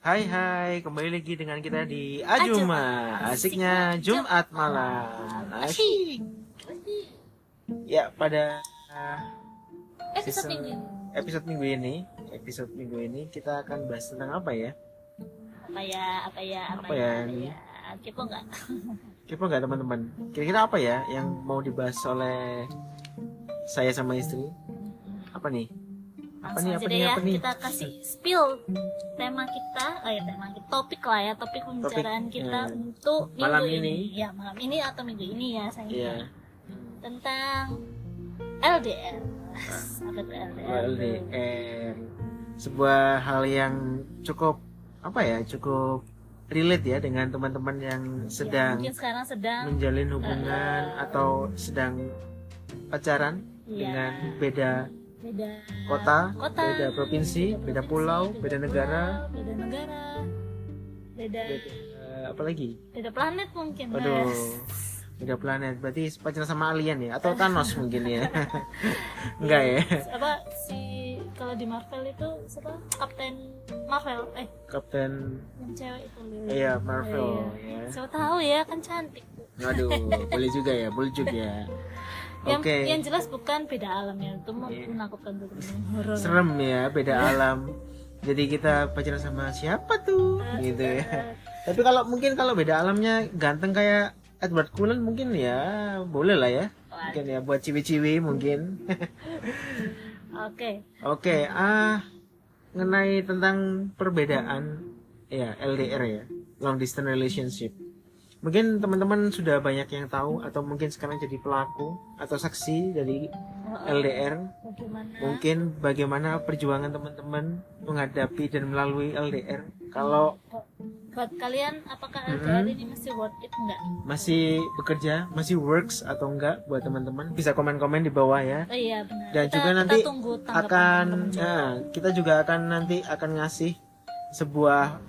Hai, kembali lagi dengan kita di Ajuma, asiknya Jumat malam. Asyik. Ya, pada Episode season- minggu ini. episode minggu ini kita akan bahas tentang apa ya? Apa Apa ya ini? Kepo nggak? Kepo nggak teman-teman? Kira-kira apa ya yang mau dibahas oleh saya sama istri? Apa nih? Langsung aja deh ya, kita kasih spill tema kita, topik lah ya, topik pembicaraan kita untuk malam minggu ini. Ya, malam ini atau minggu ini ya, sayang. Iya. Tentang LDR. Apa tuh LDR? LDR, sebuah hal yang cukup cukup relate ya dengan teman-teman yang sedang Mungkin sekarang sedang menjalin hubungan atau sedang pacaran dengan beda kota, beda provinsi, beda pulau, beda negara, beda apa lagi? beda planet mungkin. Waduh, beda planet. Berarti pacaran sama alien ya? Atau Thanos mungkin ya? Enggak ya? Apa kalau di Marvel itu siapa? Kapten Marvel. Kapten Yang cewek itu. Iya, Marvel Iya. ya. Siapa tahu ya, kan cantik. Waduh, boleh juga ya, boleh juga. Yang jelas bukan beda alam ya, itu menakutkan tuh, horor. Serem ya, beda alam. Jadi kita pacaran sama siapa tuh gitu ya. Tapi kalau beda alamnya ganteng kayak Edward Cullen mungkin ya boleh lah ya. Mungkin ya buat ciwi-ciwi mungkin. Oke, mengenai tentang perbedaan ya LDR ya, long distance relationship. Mungkin teman-teman sudah banyak yang tahu atau mungkin sekarang jadi pelaku atau saksi dari LDR. Mungkin bagaimana perjuangan teman-teman menghadapi dan melalui LDR. Kalau buat kalian, apakah LDR ini masih worth it enggak? masih bekerja, masih works atau enggak buat teman-teman, bisa komen-komen di bawah ya. Iya benar. Dan Kita juga nanti tunggu tanggapan teman-teman. kita juga akan ngasih sebuah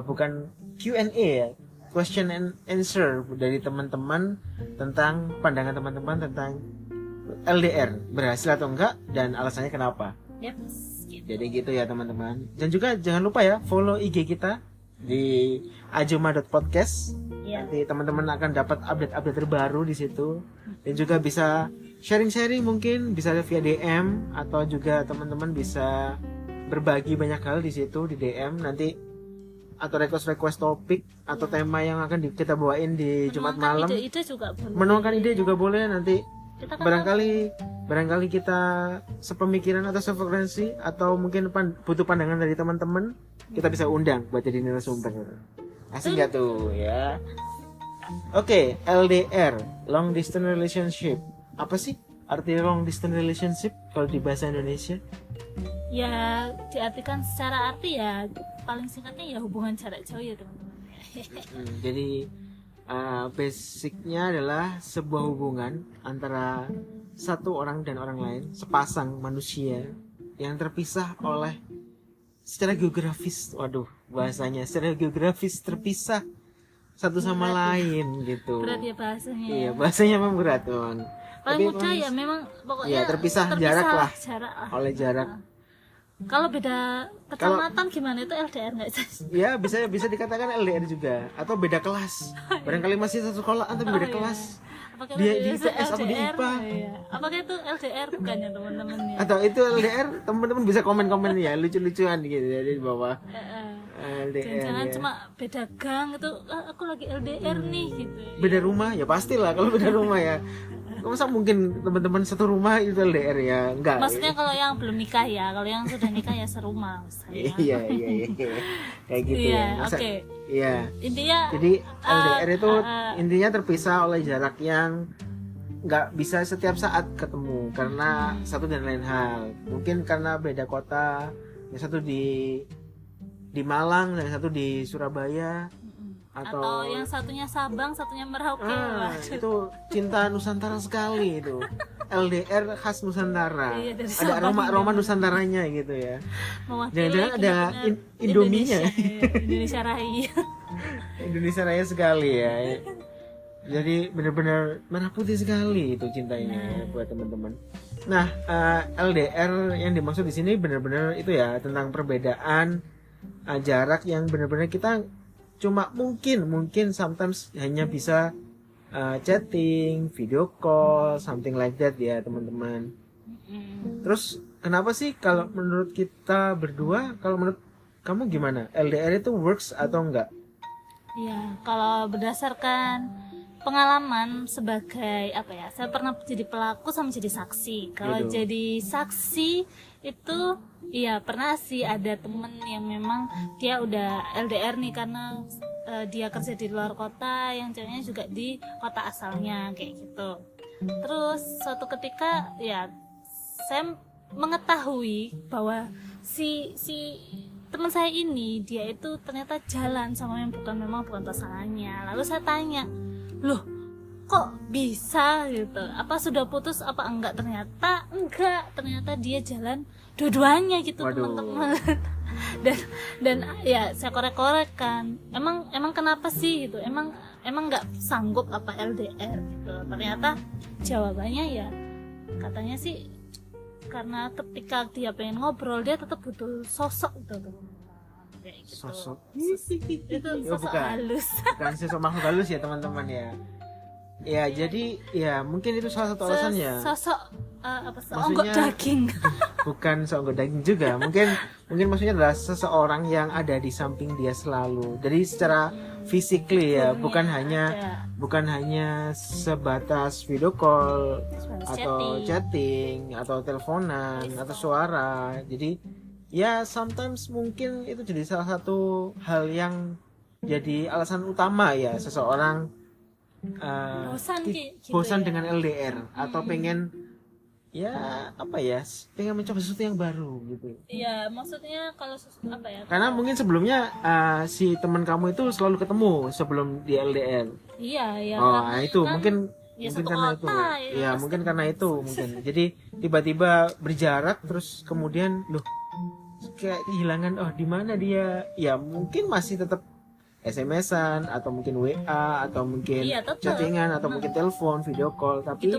bukan Q&A ya, question and answer dari teman-teman tentang pandangan teman-teman tentang LDR berhasil atau enggak dan alasannya kenapa. Yep, gitu. Jadi gitu ya teman-teman. Dan juga jangan lupa ya follow IG kita di ajuma.podcast. Iya. Nanti teman-teman akan dapat update-update terbaru di situ. Dan juga bisa sharing-sharing, mungkin bisa via DM atau juga teman-teman bisa berbagi banyak hal di situ di DM nanti, atau request topik atau tema yang akan kita bawain di Jumat malam. Ide-ide juga boleh. Menuangkan ide juga boleh nanti. Kita kan Barangkali kita sepemikiran atau sefrekuensi atau mungkin butuh pandangan dari teman-teman, kita bisa undang buat jadi narasumber. Asik gak tuh ya? Oke, LDR, long distance relationship. Apa sih arti long distance relationship kalau di bahasa Indonesia? ya diartikan secara arti ya, paling singkatnya ya hubungan jarak jauh ya teman-teman. Jadi basicnya adalah sebuah hubungan antara satu orang dan orang lain, sepasang manusia yang terpisah oleh secara geografis, bahasanya secara geografis terpisah satu sama lain gitu. Berat ya bahasanya. Iya, bahasanya memang berat teman. Paling mudah ya memang pokoknya ya, terpisah jarak lah oleh jarak. Kalau beda kecamatan gimana itu LDR nggak sih? Ya bisa dikatakan LDR juga atau beda kelas. Barangkali masih satu sekolah tapi beda kelas. Apakah Dia itu di IPS, aku di IPA. Iya. Apakah itu LDR bukannya teman-teman ya? Atau itu LDR, teman-teman bisa komen-komen ya, lucu-lucuan gitu ya di bawah. LDR. Jangan ya. cuma beda gang itu, aku lagi LDR nih gitu. Beda rumah ya pastilah kalau beda rumah ya. Masa mungkin teman-teman satu rumah itu LDR ya? Enggak. Maksudnya kalau yang belum nikah ya, kalau yang sudah nikah ya serumah. Iya. Kayak gitu Iya, ya. oke. Iya. Intinya Jadi LDR itu intinya terpisah oleh jarak yang nggak bisa setiap saat ketemu karena satu dan lain hal. Mungkin karena beda kota, yang satu di Malang dan yang satu di Surabaya. atau yang satunya Sabang, satunya Merauke. Itu cinta Nusantara sekali itu. LDR khas Nusantara. Iya, ada aroma Nusantaranya gitu ya. Jangan-jangan ada Indominya. Indonesia Raya. Indonesia Raya sekali ya. Jadi benar-benar merah putih sekali itu cintanya ya, buat teman-teman. Nah, LDR yang dimaksud di sini benar-benar itu ya tentang perbedaan jarak yang benar-benar kita cuma mungkin sometimes hanya bisa chatting, video call, something like that ya teman-teman. Terus kenapa sih kalau menurut kita berdua, kalau menurut kamu gimana? LDR itu works atau enggak? Ya, kalau berdasarkan pengalaman sebagai apa ya, saya pernah jadi pelaku sama jadi saksi. Kalau Gitu. jadi saksi itu iya pernah sih ada temen yang memang dia udah LDR nih karena dia kerja di luar kota, yang ceweknya juga di kota asalnya kayak gitu. Terus suatu ketika ya saya mengetahui bahwa si teman saya ini dia itu ternyata jalan sama yang memang bukan pasangannya. Lalu saya tanya, loh kok bisa gitu, apa sudah putus apa enggak? Ternyata enggak, ternyata dia jalan dua-duanya gitu. Waduh. Teman-teman. dan ya saya korek-korek kan, emang kenapa sih gitu, emang nggak sanggup apa LDR gitu. Ternyata jawabannya ya katanya sih karena ketika dia pengen ngobrol dia tetap butuh sosok gitu. Kayak gitu. Sosok Itu Oh, sosok bukan. halus. bukan sosok makhluk halus ya teman-teman ya. Ya jadi ya mungkin itu salah satu alasannya. Sosok Maksudnya- onggok daging. Bukan seonggok daging juga. Mungkin maksudnya adalah seseorang yang ada di samping dia selalu. Jadi secara physically ya, bukan hanya sebatas video call atau chatting atau teleponan atau suara. Jadi ya sometimes mungkin itu jadi salah satu hal yang jadi alasan utama ya seseorang bosan gitu ya. dengan LDR atau pengen pengen mencoba sesuatu yang baru gitu. Iya, maksudnya kalau apa ya? Karena mungkin sebelumnya si teman kamu itu selalu ketemu sebelum di LDR. Iya, Oh, itu kan mungkin ya mungkin satu karena kota, itu. ya, Ya, pasti. mungkin karena itu mungkin. Jadi tiba-tiba berjarak terus kemudian loh kayak kehilangan di mana dia? Ya, mungkin masih tetap SMS-an atau mungkin WA atau mungkin Iya, tetap. chattingan atau mungkin telepon, video call, tapi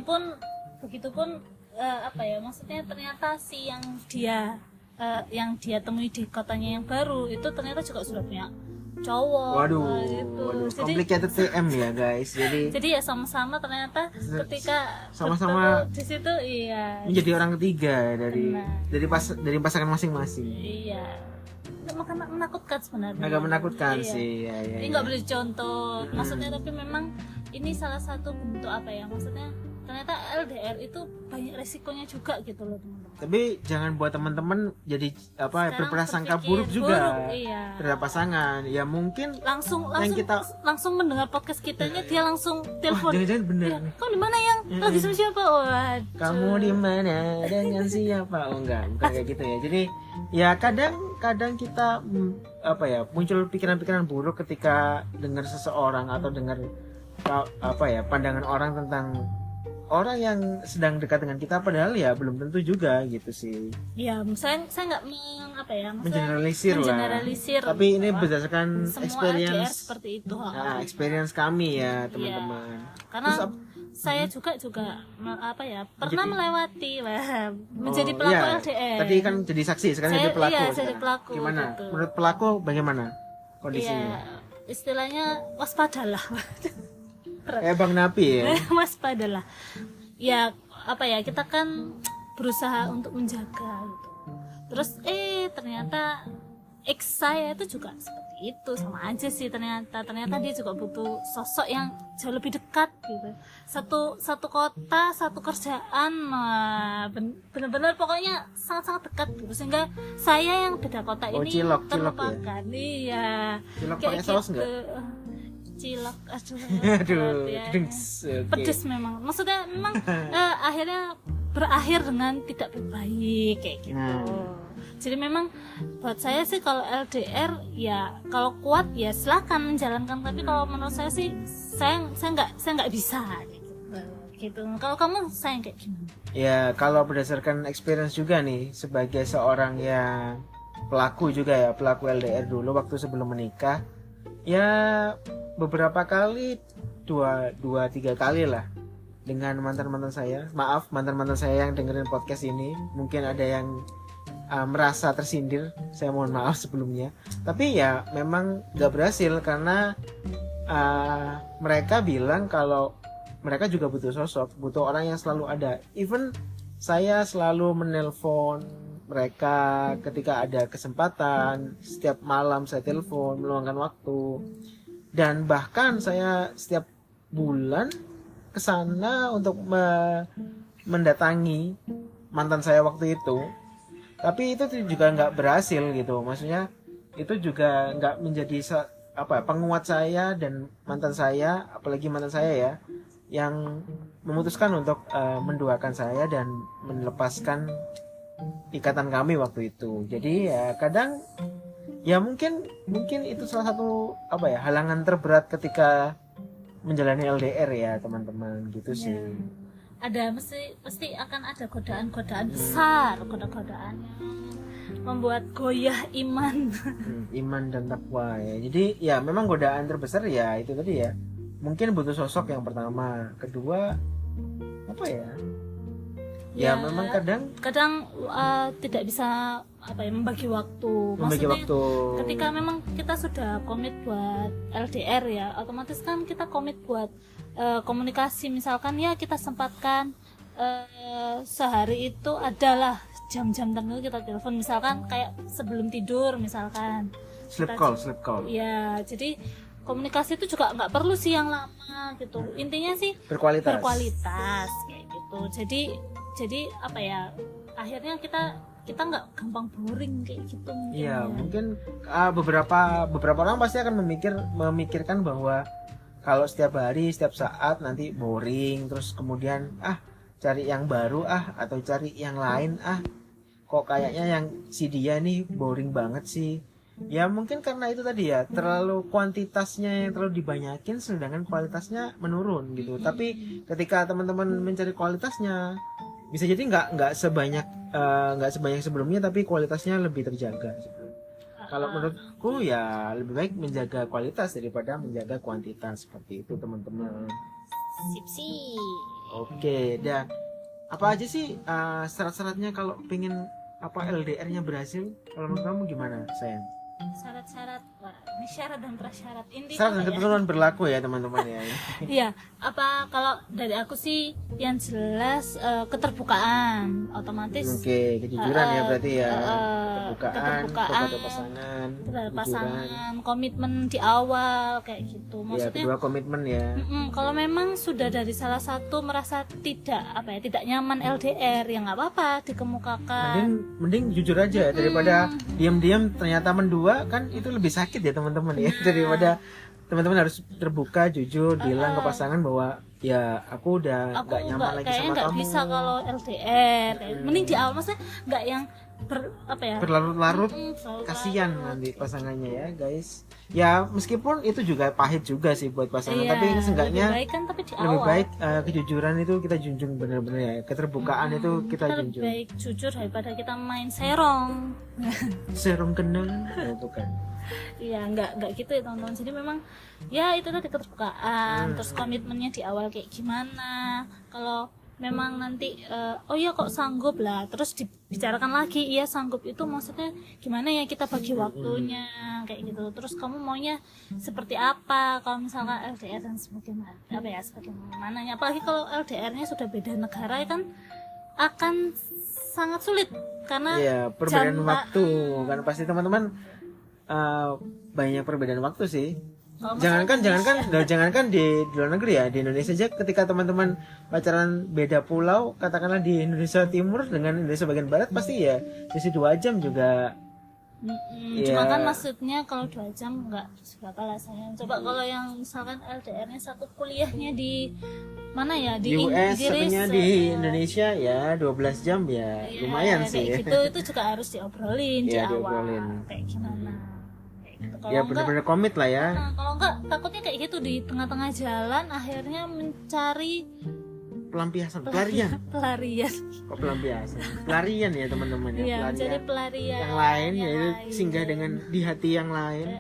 Begitupun apa ya? Maksudnya ternyata si yang dia temui di kotanya yang baru itu ternyata juga sudah punya cowok. waduh, gitu. Jadi complicated TM ya guys. Jadi ya sama-sama ternyata ketika sama-sama bertemu di situ iya menjadi orang ketiga Benar. dari pasangan masing-masing. iya menakutkan sebenarnya. Agak menakutkan Iya. sih ya. Ini nggak boleh dicontoh. Maksudnya tapi memang ini salah satu bentuk apa ya? Maksudnya ternyata LDR itu banyak resikonya juga gitu loh teman-teman. Tapi jangan buat teman-teman jadi Sekarang berprasangka berpikir buruk juga iya. terhadap pasangan. Ya mungkin langsung kita- langsung mendengar podcast kitanya dia langsung telepon. jangan-jangan bener. Iya, kamu di mana yang lagi sama siapa? Waduh. Kamu di mana dengan siapa? Oh enggak, bukan kayak gitu ya. Jadi ya kadang kita muncul pikiran-pikiran buruk ketika dengar seseorang atau dengar pandangan orang tentang orang yang sedang dekat dengan kita, padahal ya belum tentu juga gitu sih. Ya, saya nggak Mengeneralisir lah. mengeneralisir. Tapi ini bahwa berdasarkan semua LDR experience seperti itu. experience kami ya teman-teman. Karena Terus saya juga pernah melewati menjadi Oh, pelaku iya. LDR. Tadi kan jadi saksi, sekarang jadi pelaku. Iya, jadi sekarang. pelaku. Gimana? Gitu. Menurut pelaku bagaimana kondisinya? Iya, istilahnya waspadalah. Bang Napi ya. Waspadalah. Ya, kita kan berusaha untuk menjaga gitu. Terus ternyata ex saya itu juga seperti itu, sama aja sih ternyata dia juga butuh sosok yang jauh lebih dekat gitu. Satu kota, satu kerjaan, benar-benar pokoknya sangat-sangat dekat gitu, sehingga saya yang beda kota ini cilok ya? terlupakan. Iya. Cilok Kayak pakai saus gitu. nggak? Cilok, aduh Aduh, dengs. Oke. pedes memang. Maksudnya memang akhirnya berakhir dengan tidak baik kayak gitu. Jadi memang buat saya sih kalau LDR ya kalau kuat ya silakan menjalankan, tapi kalau menurut saya sih saya nggak bisa gitu. Kalau kamu saya kayak gimana? Ya kalau berdasarkan experience juga nih sebagai seorang yang pelaku pelaku LDR dulu waktu sebelum menikah, ya beberapa kali 2-3 kali lah dengan mantan saya. Maaf mantan saya yang dengerin podcast ini, mungkin ada yang merasa tersindir. Saya mohon maaf sebelumnya. Tapi ya memang nggak berhasil karena mereka bilang kalau mereka juga butuh sosok, butuh orang yang selalu ada. Even saya selalu menelpon mereka ketika ada kesempatan, setiap malam saya telepon, meluangkan waktu. Dan bahkan saya setiap bulan ke sana untuk mendatangi mantan saya waktu itu. Tapi itu juga nggak berhasil gitu. Maksudnya itu juga nggak menjadi penguat saya dan mantan saya, apalagi mantan saya ya, yang memutuskan untuk menduakan saya dan melepaskan ikatan kami waktu itu. Jadi ya kadang ya mungkin itu salah satu halangan terberat ketika menjalani LDR ya teman-teman gitu sih. Ada pasti akan ada godaan besar, godaan yang membuat goyah iman. Iman dan takwa ya. Jadi ya memang godaan terbesar ya itu tadi ya. Mungkin butuh sosok yang pertama, kedua apa ya? Ya memang kadang tidak bisa membagi waktu. Maksudnya ketika memang kita sudah komit buat LDR ya, otomatis kan kita komit buat komunikasi. Misalkan ya kita sempatkan sehari itu adalah jam-jam tertentu kita telepon, misalkan kayak sebelum tidur misalkan. Sleep call. Ya, jadi komunikasi itu juga nggak perlu sih yang lama gitu. Intinya sih berkualitas kayak gitu. Jadi akhirnya kita nggak gampang boring kayak gitu mungkin. Iya, mungkin beberapa orang pasti akan memikirkan bahwa kalau setiap hari, setiap saat nanti boring, terus kemudian cari yang baru atau cari yang lain kok kayaknya yang si dia nih boring banget sih. Ya mungkin karena itu tadi ya, terlalu kuantitasnya yang terlalu dibanyakin sedangkan kualitasnya menurun gitu. Tapi ketika teman-teman mencari kualitasnya, bisa jadi nggak sebanyak sebelumnya, tapi kualitasnya lebih terjaga. Kalau menurutku ya lebih baik menjaga kualitas daripada menjaga kuantitas, seperti itu teman-teman. Sip. Oke, dan apa aja sih syarat-syaratnya kalau pengen LDR-nya berhasil? Kalau menurut kamu gimana, sayang? Syarat-syarat, ini syarat dan prasyarat. Intinya syarat dan ketentuan berlaku ya teman-teman ya. Iya, kalau dari aku sih yang jelas keterbukaan, otomatis. Oke, kejujuran ya berarti ya. Keterbukaan kepada pasangan, komitmen di awal kayak gitu. Maksudnya kedua komitmen ya. Kalau memang sudah dari salah satu merasa tidak nyaman LDR, ya nggak apa-apa dikemukakan. Mending jujur aja daripada diam-diam ternyata mendua, kan itu lebih sakit ya teman-teman ya, daripada teman-teman harus terbuka jujur bilang ke pasangan bahwa ya aku udah nggak nyaman lagi sama kamu. Nggak bisa kalau LDR. Mending di awal, maksudnya nggak yang berlarut-larut, kasihan nanti pasangannya ya guys. Ya meskipun itu juga pahit juga sih buat pasangan, tapi seenggaknya lebih baik kejujuran itu kita junjung benar-benar ya, keterbukaan itu kita junjung. Lebih baik jujur daripada kita main serong. Serong kenal itu kan. Iya, nggak gitu ya teman-teman. Jadi memang ya itu tadi keterbukaan, terus komitmennya di awal kayak gimana. Kalau memang nanti kok sanggup lah, terus dibicarakan lagi, iya sanggup itu maksudnya gimana ya, kita bagi waktunya kayak gitu. Terus kamu maunya seperti apa kalau misalkan LDR dan sebagaimana apalagi kalau LDR-nya sudah beda negara ya kan akan sangat sulit karena perbedaan waktu kan pasti teman-teman. Banyak perbedaan waktu sih. Jangankan di luar negeri ya, di Indonesia aja ketika teman-teman pacaran beda pulau, katakanlah di Indonesia Timur dengan Indonesia bagian Barat, pasti ya sisi 2 jam juga. Cuma kan maksudnya kalau 2 jam nggak seberapa lah sayang. Coba kalau yang misalkan LDR-nya satu kuliahnya di mana ya, di US, Inggris, satunya di Indonesia ya 12 jam ya lumayan sih. Itu juga harus diobrolin di awal kayak gimana. Ya benar-benar komit lah ya. Kalau enggak takutnya kayak gitu di tengah-tengah jalan akhirnya mencari pelarian. Kok pelampiasan? Pelarian ya teman-teman ya. Iya, mencari pelarian yang lain yaitu singgah dengan di hati yang lain.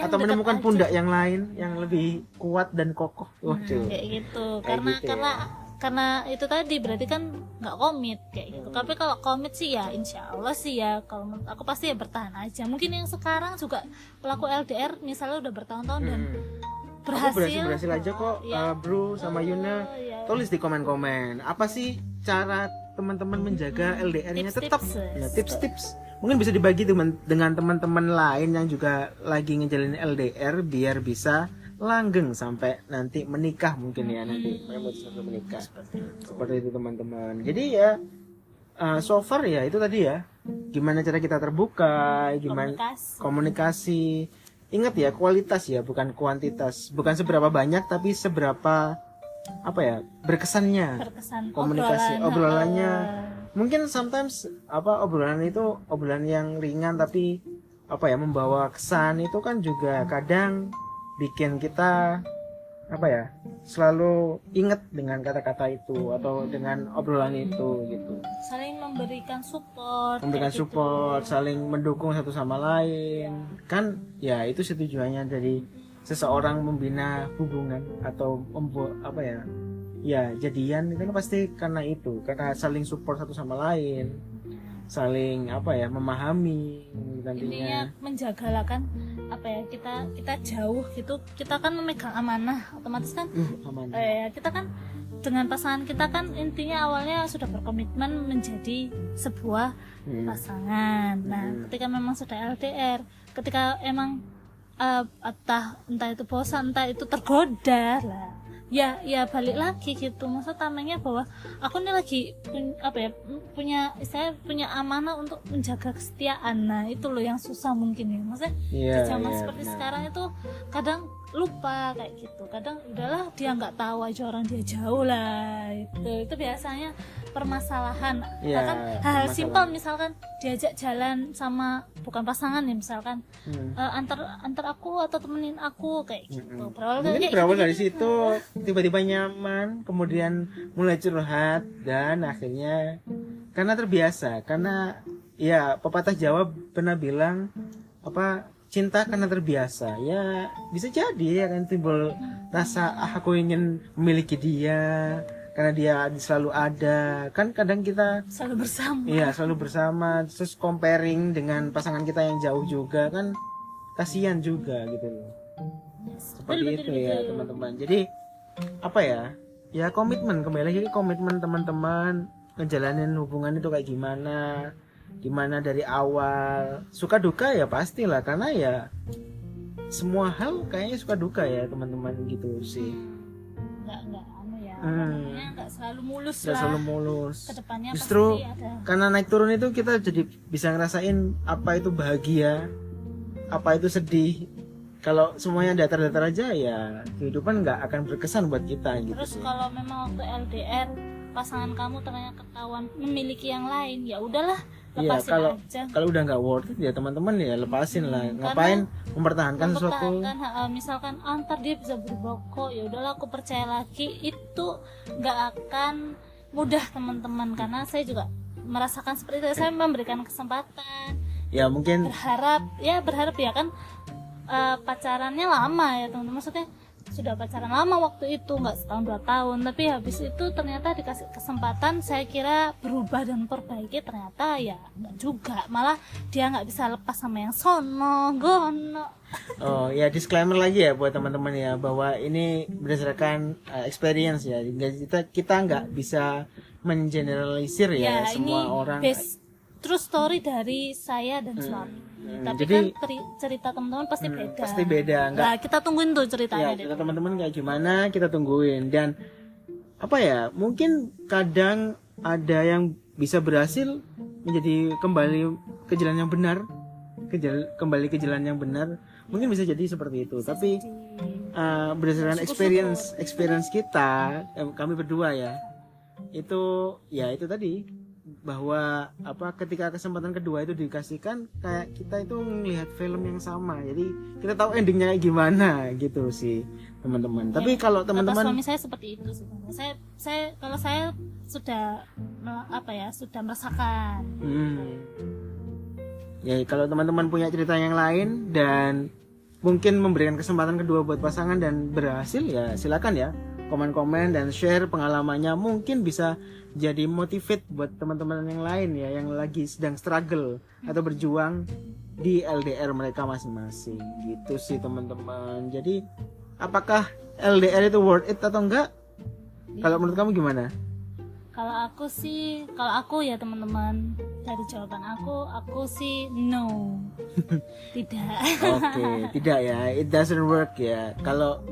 Atau menemukan pundak yang lain yang lebih kuat dan kokoh. Kayak gitu. Karena karena itu tadi berarti kan nggak komit kayak gitu. Tapi kalau komit sih ya insya Allah sih ya, kalau menurut aku pasti ya bertahan aja. Mungkin yang sekarang juga pelaku LDR misalnya udah bertahun-tahun dan Aku berhasil berhasil aja kok, ya. Bro sama Yuna. Ya. Tulis di komen-komen apa sih cara teman-teman menjaga LDR-nya tetap, ya, tips-tips. Mungkin bisa dibagi dengan teman-teman lain yang juga lagi ngejalanin LDR biar bisa langgeng sampai nanti menikah mungkin ya, nanti memutuskan menikah. Seperti itu teman-teman. Jadi ya so far ya itu tadi ya, gimana cara kita terbuka, gimana komunikasi. Ingat ya, kualitas ya, bukan kuantitas. Bukan seberapa banyak tapi seberapa apa ya, berkesan komunikasi, obrolannya. Mungkin sometimes obrolan itu obrolan yang ringan tapi membawa kesan, itu kan juga kadang bikin kita selalu ingat dengan kata-kata itu atau dengan obrolan itu gitu. Saling memberikan support, saling mendukung satu sama lain. Kan ya itu tujuannya dari seseorang membina hubungan atau jadian itu kan pasti karena saling support satu sama lain, saling memahami intinya menjaga lah kan kita jauh gitu, kita kan memegang amanah otomatis kan kita kan dengan pasangan kita kan intinya awalnya sudah berkomitmen menjadi sebuah pasangan. Nah ketika memang sudah LDR, ketika emang entah itu bosan, entah itu tergoda lah, ya balik lagi gitu. Maksud tamengnya bahwa aku ini lagi punya amanah untuk menjaga kesetiaan. Nah itu loh yang susah mungkin ya, maksudnya di zaman seperti sekarang itu kadang lupa kayak gitu. Kadang udahlah dia nggak tahu aja, orang dia jauh lah, itu biasanya permasalahan. Bahkan hal simpel misalkan diajak jalan sama bukan pasangan ya, misalkan antar aku atau temenin aku kayak gitu. Berawal dari situ tiba-tiba nyaman, kemudian mulai curhat dan akhirnya karena terbiasa, karena ya pepatah Jawa pernah bilang cinta karena terbiasa. Ya bisa jadi ya kan timbul rasa aku ingin memiliki dia karena dia selalu ada. Kan kadang kita selalu bersama. Iya, selalu bersama. Terus comparing dengan pasangan kita yang jauh juga kan kasihan juga gitu loh. Seperti itu ya teman-teman. Jadi ya komitmen, kembali lagi ke komitmen teman-teman ngejalanin hubungan itu kayak gimana dari awal. Suka duka ya pastilah, karena ya semua hal kayaknya suka duka ya teman-teman gitu sih. Nggak selalu mulus. Kedepannya justru pasti ada. Karena naik turun itu kita jadi bisa ngerasain apa itu bahagia, apa itu sedih. Kalau semuanya datar-datar aja ya kehidupan nggak akan berkesan buat kita gitu. Terus kalau memang waktu LDR pasangan kamu ternyata ketahuan memiliki yang lain, ya udahlah, lepasin aja. Kalau udah nggak worth it ya teman-teman ya lepasin lah. Ngapain mempertahankan sesuatu? Misalkan ntar dia bisa berubah kok, ya udahlah aku percaya lagi. Itu nggak akan mudah teman-teman, karena saya juga merasakan seperti itu. Saya memberikan kesempatan. Ya mungkin berharap ya kan pacarannya lama ya teman-teman, maksudnya sudah pacaran lama waktu itu, nggak setahun 2 tahun, tapi habis itu ternyata dikasih kesempatan, saya kira berubah dan perbaiki, ternyata ya nggak juga, malah dia nggak bisa lepas sama yang sono gono. Oh ya, disclaimer lagi ya buat teman-teman ya, bahwa ini berdasarkan experience ya, kita nggak bisa mengeneralisir ya semua orang. True story dari saya dan suami. Tapi jadi, kan cerita teman-teman pasti beda. Pasti beda. Nah, kita tungguin tuh ceritanya. Ya, cerita teman-teman kayak gimana, kita tungguin. Dan mungkin kadang ada yang bisa berhasil menjadi kembali ke jalan yang benar, kembali ke jalan yang benar. Mungkin bisa jadi seperti itu. Tapi berdasarkan experience kita, kami berdua ya, itu tadi, bahwa ketika kesempatan kedua itu dikasihkan, kayak kita itu ngelihat film yang sama, jadi kita tahu endingnya kayak gimana gitu sih teman-teman. Ya, tapi kalau teman-teman, suami saya seperti itu sih. Saya sudah sudah merasakan. Ya kalau teman-teman punya cerita yang lain dan mungkin memberikan kesempatan kedua buat pasangan dan berhasil, ya silakan ya komen-komen dan share pengalamannya, mungkin bisa jadi motivate buat teman-teman yang lain ya yang lagi sedang struggle atau berjuang di LDR mereka masing-masing gitu sih teman-teman. Jadi apakah LDR itu worth it atau enggak? Kalau menurut kamu gimana? Kalau aku ya teman-teman, dari jawaban aku sih no. Tidak. Oke, tidak ya, it doesn't work ya. Kalau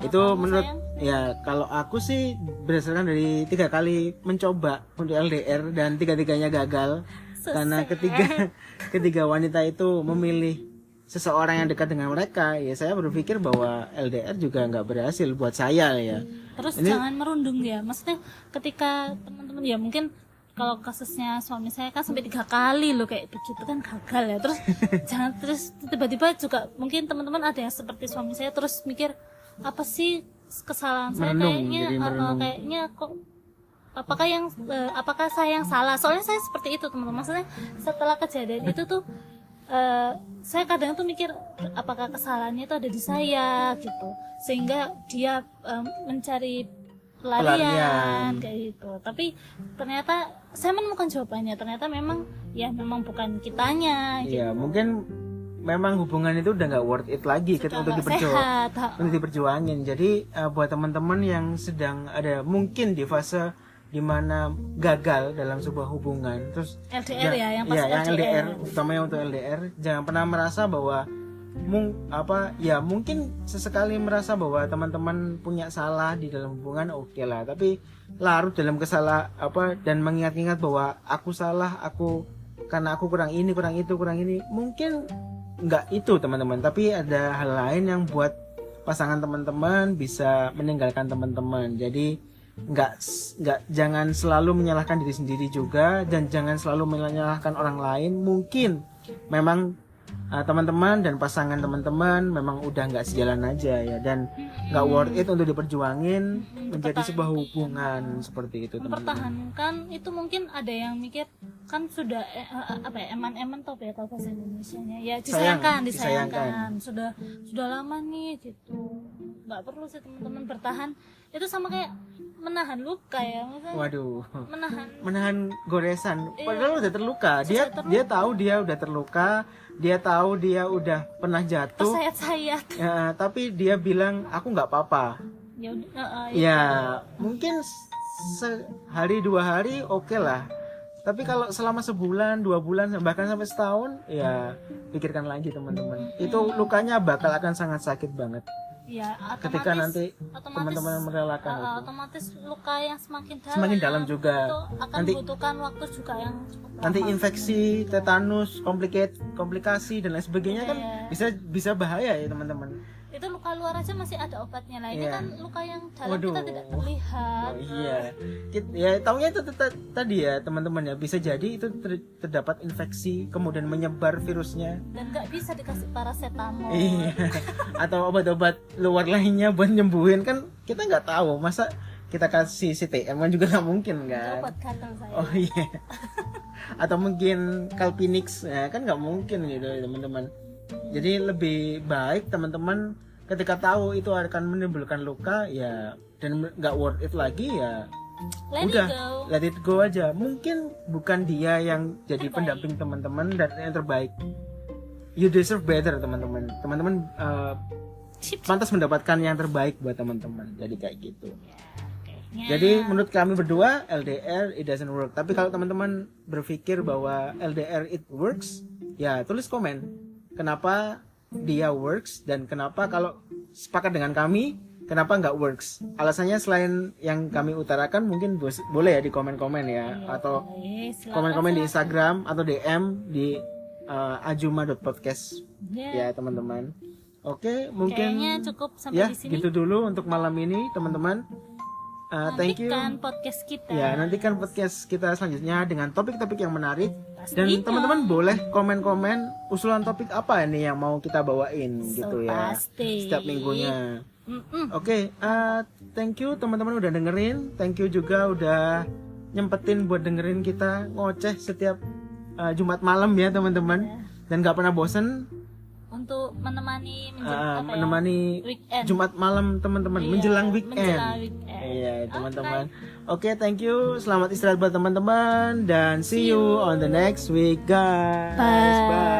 itu kamu, menurut sayang? ya, kalau aku sih berdasarkan dari 3 kali mencoba untuk LDR dan 3-tiganya gagal. So Karena sad. ketiga wanita itu memilih seseorang yang dekat dengan mereka, ya saya berpikir bahwa LDR juga nggak berhasil buat saya ya. Terus Ini- jangan merundung ya, maksudnya ketika teman-teman ya mungkin kalau kasusnya suami saya kan sampai 3 kali loh kayak begitu kan gagal ya. Terus jangan terus tiba-tiba juga mungkin teman-teman ada yang seperti suami saya terus mikir apa sih kesalahan saya, Merenung, kayaknya jadi merenung. kayaknya kok apakah saya yang salah, soalnya saya seperti itu teman-teman. Maksudnya setelah kejadian itu tuh saya kadang tuh mikir apakah kesalahannya itu ada di saya gitu, sehingga dia mencari pelarian Pelarian. kayak gitu. Tapi ternyata saya menemukan jawabannya, ternyata memang bukan kitanya gitu. Ya mungkin memang hubungan itu udah nggak worth it lagi Sudah untuk nggak sehat. untuk diperjuangin. Jadi buat teman-teman yang sedang ada mungkin di fase dimana gagal dalam sebuah hubungan, terus LDR ya, yang pas yang LDR. LDR, utamanya untuk LDR, jangan pernah merasa bahwa mungkin sesekali merasa bahwa teman-teman punya salah di dalam hubungan, oke lah, tapi larut dalam dan mengingat-ingat bahwa aku salah, karena aku kurang ini, kurang itu, kurang ini, mungkin nggak itu teman-teman, tapi ada hal lain yang buat pasangan teman-teman bisa meninggalkan teman-teman. Jadi jangan selalu menyalahkan diri sendiri juga, dan jangan selalu menyalahkan orang lain. Mungkin memang teman-teman dan pasangan teman-teman memang udah nggak sejalan aja ya, dan nggak worth it untuk diperjuangin menjadi sebuah hubungan seperti itu teman-teman. Mempertahankan itu mungkin ada yang mikir kan sudah eman-eman top ya kalau bahasa Indonesianya ya, disayangkan sudah lama nih gitu. Nggak perlu sih teman-teman bertahan, itu sama kayak menahan luka ya, misalnya Waduh, menahan goresan. Iya. Padahal udah terluka. Dia tahu dia udah terluka. Dia tahu dia udah pernah jatuh. tersayat-sayat. Ya, tapi dia bilang aku nggak apa-apa. Ya udah, Ya mungkin sehari 2 hari oke lah. Tapi kalau selama sebulan, 2 bulan, bahkan sampai setahun, ya pikirkan lagi teman-teman. Itu lukanya bakal akan sangat sakit banget. ya Ketika nanti otomatis teman-teman merelakan itu. otomatis luka yang Semakin dalam juga. itu akan Nanti- membutuhkan waktu juga yang cukup Nanti lama. infeksi, tetanus, komplikasi dan lain sebagainya kan Iya. bisa bahaya ya teman-teman. Itu luka luar aja masih ada obatnya lah, ini Iya. kan luka yang dalam Waduh. kita tidak terlihat. Oh, iya. Ya taunya itu tadi ya teman-teman ya, bisa jadi itu terdapat infeksi kemudian menyebar virusnya. Dan nggak bisa dikasih paracetamol. Iya. Atau obat-obat luar lainnya buat nyembuhin, kan kita nggak tahu. Masa kita kasih CTM kan juga nggak mungkin kan. Obat gatal saya. Oh iya. Atau mungkin Calpinix, ya, kan nggak mungkin gitu teman-teman. Jadi lebih baik teman-teman ketika tahu itu akan menimbulkan luka ya, dan nggak worth it lagi ya, let it go aja. Mungkin bukan dia yang jadi Terbaik. pendamping teman-teman dan yang terbaik. You deserve better teman-teman. Teman-teman pantas mendapatkan yang terbaik buat teman-teman. Jadi kayak gitu. Jadi menurut kami berdua LDR it doesn't work. Tapi kalau teman-teman berpikir bahwa LDR it works, ya tulis komen. Kenapa dia works dan kenapa kalau sepakat dengan kami, kenapa nggak works? Alasannya selain yang kami utarakan mungkin boleh ya di komen-komen ya, atau komen-komen di Instagram atau DM di ajuma.podcast ya teman-teman. Oke, mungkin kayaknya cukup sampai ya di sini. gitu dulu untuk malam ini teman-teman. Thank you. Nantikan podcast kita. Ya, nantikan podcast kita selanjutnya dengan topik-topik yang menarik. Dan Pastinya. teman-teman boleh komen-komen usulan topik apa ini yang mau kita bawain gitu ya. Pasti. Setiap minggunya. Mm-mm. Oke, thank you teman-teman udah dengerin. Thank you juga udah nyempetin buat dengerin kita ngoceh setiap Jumat malam ya teman-teman. Dan gak pernah bosen untuk menemani menemani weekend. Jumat malam teman-teman, Iya, menjelang weekend. menjelang weekend. Iya, teman-teman. Oke, thank you. Selamat istirahat buat teman-teman dan see you on the next week, guys. Bye. Bye.